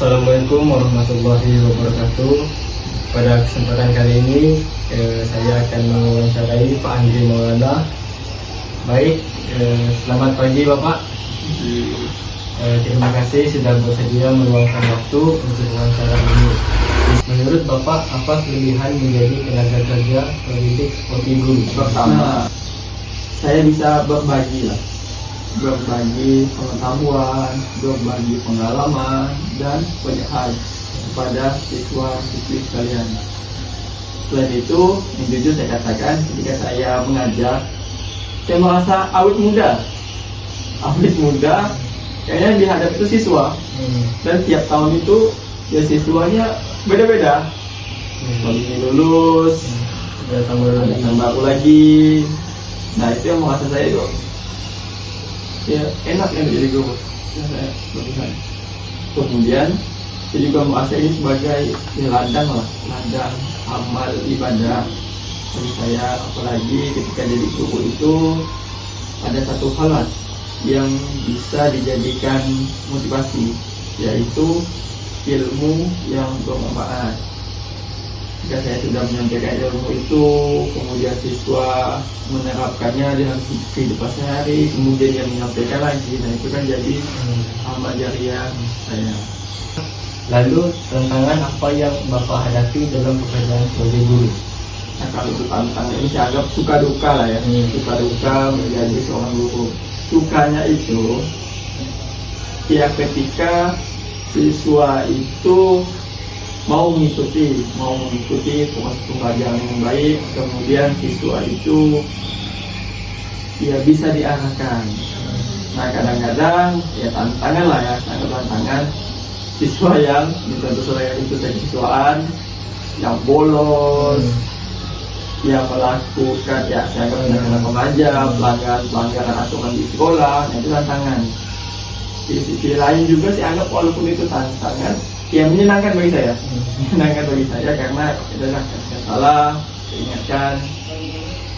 Assalamualaikum warahmatullahi wabarakatuh. Pada kesempatan kali ini saya akan mewawancarai Pak Andri Maulana. Baik, selamat pagi Bapak. Terima kasih sudah bersedia meluangkan waktu untuk wawancara ini. Menurut Bapak, apa kelebihan menjadi tenaga kerja pendidik seperti guru? Pertama, saya bisa berbagi pengetahuan, berbagi pengalaman dan banyak hal kepada siswa-siswi sekalian. Selain itu, yang jujur saya katakan, ketika saya mengajar, saya merasa awet muda, kayaknya yang dihadapi itu siswa. Dan tiap tahun itu ya siswanya beda-beda. Kalau ini lulus, datang baru lagi. Nah, itu yang merasa saya itu ya enak yang menjadi guru. Ya, saya bagusan. Kemudian saya juga merasa ini sebagai ladang amal ibadah bagi saya, apalagi ketika jadi guru itu ada satu hal yang bisa dijadikan motivasi, yaitu ilmu yang bermanfaat. Jika saya sudah menyampaikan ilmu itu, kemudian siswa menerapkannya dalam kehidupan sehari, kemudian dia menyampaikan lagi, dan itu kan jadi amal jariah saya. Lalu tantangan apa yang Bapak hadapi dalam pekerjaan sebagai guru? Nah, kalau itu tantangan ini saya anggap suka duka lah ya. Suka duka menjadi seorang guru. Sukanya itu ya ketika siswa itu mau mengikuti proses pembelajaran yang baik, kemudian siswa itu ya bisa diarahkan. Nah, kadang-kadang ya tantangan lah ya, tantangan siswa yang tentu saja itu siswaan yang bolos, yang melakukan ya saya nggak remaja, pelanggaran aturan di sekolah, itu tantangan. Di sisi lain juga saya anggap walaupun itu tantangan, ya menyenangkan bagi saya, karena itu adalah salah, diingatkan.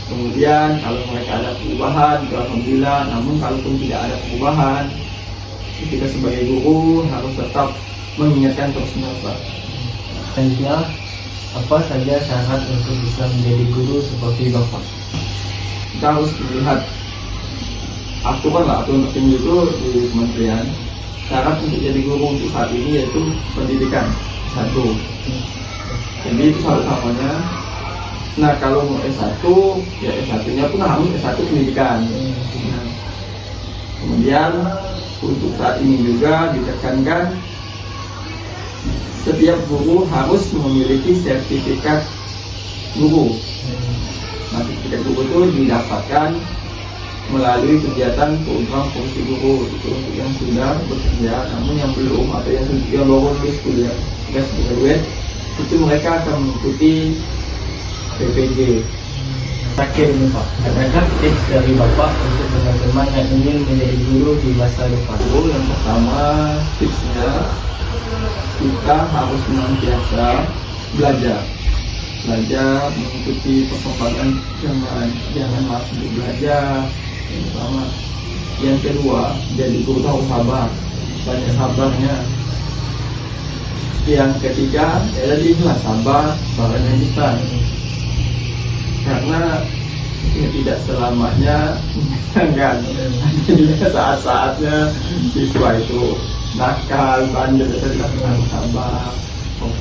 Kemudian kalau mereka ada perubahan, itu alhamdulillah. Namun kalaupun tidak ada perubahan, kita sebagai guru harus tetap mengingatkan terus-menerus. Selanjutnya, apa saja syarat untuk bisa menjadi guru seperti Bapak? Kita harus melihat aturan tertinggi itu di kementerian. Syarat untuk jadi guru untuk saat ini yaitu pendidikan 1. Jadi itu syarat utamanya. Nah, kalau mau S1, ya S1-nya pun harus S1 pendidikan. Nah, kemudian untuk saat ini juga ditekankan setiap guru harus memiliki sertifikat guru. Nah, sertifikat guru itu didapatkan melalui kegiatan program profesi guru, itu untuk yang sudah bekerja. Namun yang belum atau yang baru lulus kuliah itu mereka akan mengikuti PPG. Terakhir ini Pak, adakah tips dari Bapak untuk teman-teman yang ingin menjadi guru di masa depan? Yang pertama, tipsnya kita harus senantiasa belajar mengikuti perkembangan zaman, jangan malas untuk belajar. Yang pertama. Yang kedua, jadi guru harus sabar, banyak sabarnya. Yang ketiga, jadi ikhlas, sabar barangnya kita, karena ya tidak selamanya menyenangkan. Ada juga saat-saatnya siswa itu nakal, bandel, itu harus sabar,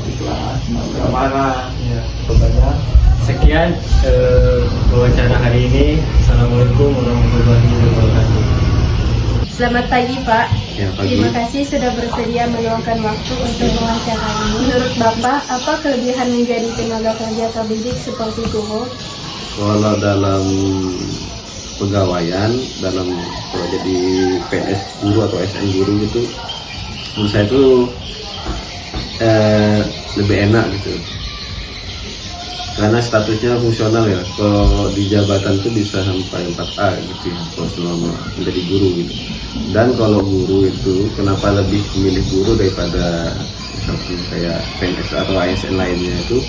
ikhlas, nggak marah. Ya, banyak. Sekian wawancara hari ini. Assalamualaikum warahmatullahi wabarakatuh. Selamat pagi Pak. Ya, pagi. Terima kasih sudah bersedia meluangkan waktu untuk wawancara ini. Menurut Bapak, apa kelebihan menjadi tenaga kerja terdidik seperti guru? Kalau dalam pegawaian, kalau jadi PNS guru atau SN guru gitu, menurut saya itu lebih enak gitu, karena statusnya fungsional ya. Kalau di jabatan itu bisa sampai 4A gitu ya, kalau selama menjadi guru gitu. Dan kalau guru itu kenapa lebih memilih guru daripada misalnya kayak PNS atau ASN lainnya, itu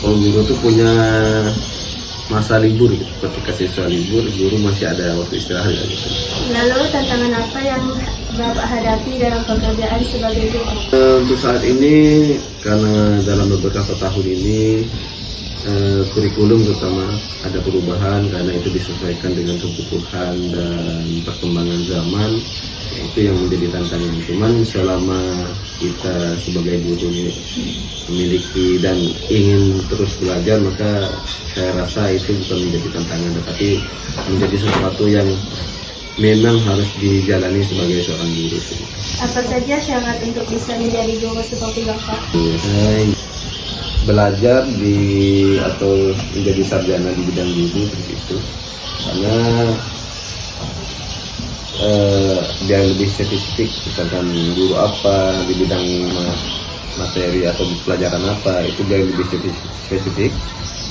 kalau guru itu punya masa libur gitu. Ketika siswa libur, guru masih ada waktu istirahat gitu. Lalu tantangan apa yang Bapak hadapi dalam pekerjaan sebagai guru? Untuk saat ini, karena dalam beberapa tahun ini kurikulum terutama ada perubahan karena itu disesuaikan dengan kebutuhan dan perkembangan zaman, itu yang menjadi tantangan. Cuman selama kita sebagai guru memiliki dan ingin terus belajar, maka saya rasa itu bukan menjadi tantangan, tetapi menjadi sesuatu yang memang harus dijalani sebagai seorang guru. Apa saja syarat untuk bisa menjadi guru seperti Bapak? Saya belajar atau menjadi sarjana di bidang guru begitu, karena biar lebih spesifik, misalkan guru apa di bidang materi atau pelajaran apa, itu biar lebih spesifik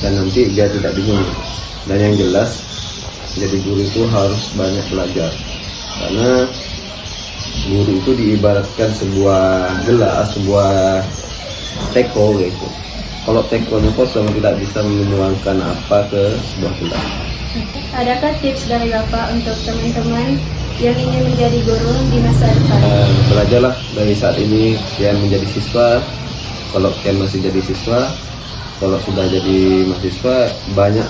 dan nanti biar tidak bingung. Dan yang jelas, jadi guru itu harus banyak belajar, karena guru itu diibaratkan sebuah gelas, sebuah teko gitu. Kalau tekonya kosong, tidak bisa menuangkan apa ke sebuah gelas. Adakah tips dari Bapak untuk teman-teman yang ingin menjadi guru di masa depan? Belajarlah dari saat ini, yang menjadi siswa. Kalau yang masih jadi siswa, kalau sudah jadi mahasiswa, banyak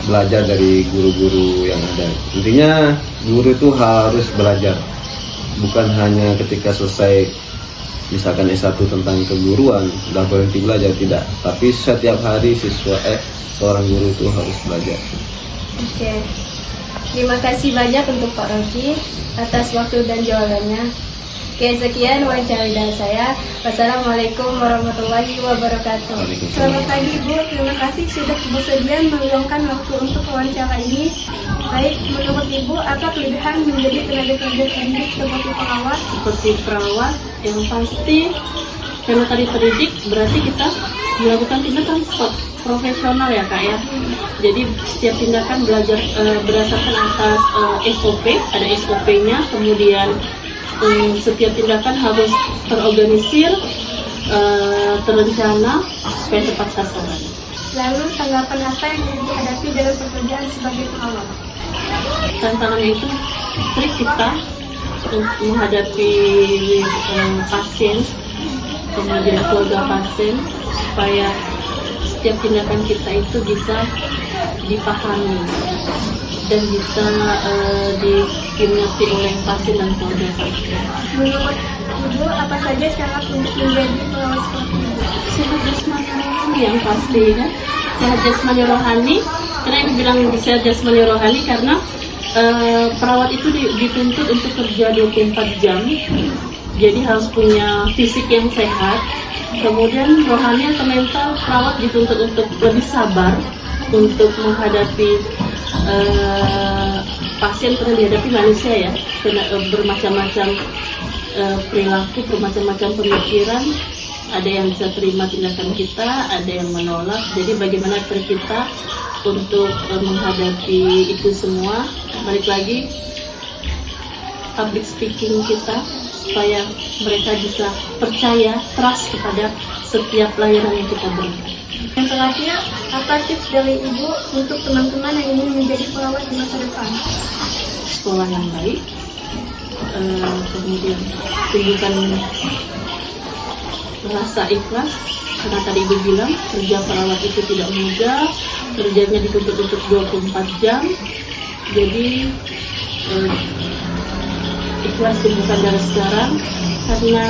belajar dari guru-guru yang ada. Intinya guru itu harus belajar, bukan hanya ketika selesai misalkan S1 tentang keguruan udah berhenti belajar, tidak, tapi setiap hari seorang guru itu harus belajar. Oke. Terima kasih banyak untuk Pak Rocky atas waktu dan jawabannya. Oke, sekian wawancara dari saya. Wassalamualaikum warahmatullahi wabarakatuh. Selamat pagi Bu, terima kasih sudah bersedia meluangkan waktu untuk wawancara ini. Baik, menurut Ibu, apa kelebihan menjadi tenaga kerja pendidik seperti pengawas? Seperti perawat, yang pasti karena tadi terdidik berarti kita melakukan tindakan profesional ya Kak ya. Jadi setiap tindakan belajar berdasarkan atas SOP, ada SOP-nya, kemudian setiap tindakan harus terorganisir, terencana supaya tepat sasaran. Lalu tanggapan apa yang Ibu hadapi dalam pekerjaan sebagai pengawas? Tantangannya itu trik kita untuk menghadapi pasien, kemudian keluarga pasien, supaya setiap tindakan kita itu bisa dipahami dan bisa dimengerti oleh pasien dan keluarga pasien. Menurut Ibu, apa saja syarat untuk menjadi pengawas seperti Ibu? Sehat jasmani rohani yang pasti kan. Sehat jasmani rohani, karena yang bilang sehat jasmani rohani karena perawat itu dituntut untuk kerja 24 jam. Jadi harus punya fisik yang sehat. Kemudian rohani atau mental, perawat dituntut untuk lebih sabar untuk menghadapi pasien, karena dihadapi manusia ya, bermacam-macam perilaku, bermacam-macam pemikiran. Ada yang bisa terima tindakan kita, ada yang menolak. Jadi bagaimana kita untuk menghadapi itu semua? Balik lagi public speaking kita, supaya mereka bisa percaya, trust kepada setiap layanan yang kita berikan. Yang terakhir, apa tips dari Ibu untuk teman-teman yang ingin menjadi perawat di masa depan? Sekolah yang baik, kemudian tunjukkan rasa ikhlas, karena tadi Ibu bilang kerja perawat itu tidak mudah, kerjanya dituntut untuk 24 jam. Jadi ikhlas tunjukkan dari sekarang, karena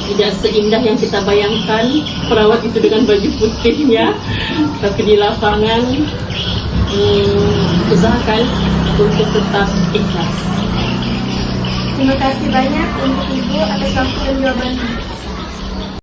tidak seindah yang kita bayangkan perawat itu dengan baju putihnya, tapi di lapangan usahakan untuk tetap ikhlas. Terima kasih banyak untuk Ibu atas waktu dan jawabannya.